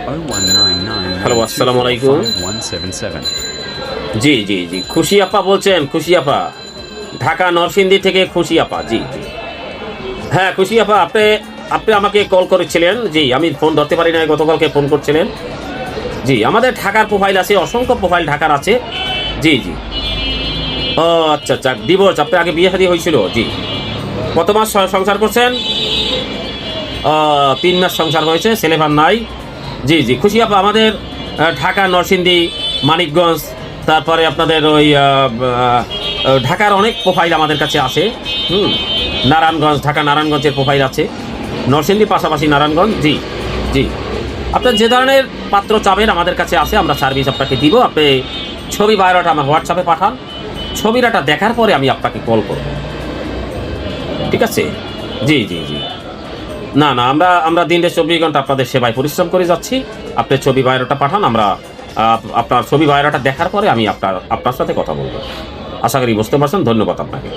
Hello, আসসালামু আলাইকুম। জি জি জি, খুশি আপা বলছেন? খুশি আপা, ঢাকা নরসিংদী থেকে খুশি আপা। জি জি, হ্যাঁ খুশি আপা, আপনি আপনি আমাকে কল করেছিলেন। জি, আমি ফোন ধরতে পারি না, গতকালকে ফোন করছিলেন। জি, আমাদের ঢাকার প্রোফাইল আছে, অসংখ্য প্রোফাইল ঢাকার আছে। জি জি। ও আচ্ছা আচ্ছা, ডিভোর্স, আপনি আগে বিয়ে শাদী হয়েছিল? জি। কত মাস সংসার করছেন? 3 মাস সংসার হয়েছে, ছেলেভার নাই। জি জি, খুশি আপা, আমাদের ঢাকা নরসিংদী, মানিকগঞ্জ, তারপরে আপনাদের ওই ঢাকার অনেক প্রোফাইল আমাদের কাছে আছে। হুম, নারায়ণগঞ্জ, ঢাকা নারায়ণগঞ্জের প্রোফাইল আছে, নরসিংদী পাশাপাশি নারায়ণগঞ্জ। জি জি, আপনার যে ধরনের পাত্র চাবেন আমাদের কাছে আছে, আমরা সার্ভিস আপনাকে দিব। আপনি ছবি বায়োডাটা আমার হোয়াটসঅ্যাপে পাঠান, ছবিটা দেখার পরে আমি আপনাকে কল করব, ঠিক আছে? জি জি জি, না না, আমরা আমরা দিনে 24 ঘন্টা আপনাদের সেবায় পরিশ্রম করে যাচ্ছি। আপনি ছবি বায়োডাটা পাঠান, আমরা আপনার ছবি বায়োডাটা দেখার পরে আমি আপনার সাথে কথা বলবো। আশা করি বুঝতে পারছেন। ধন্যবাদ আপনাকে।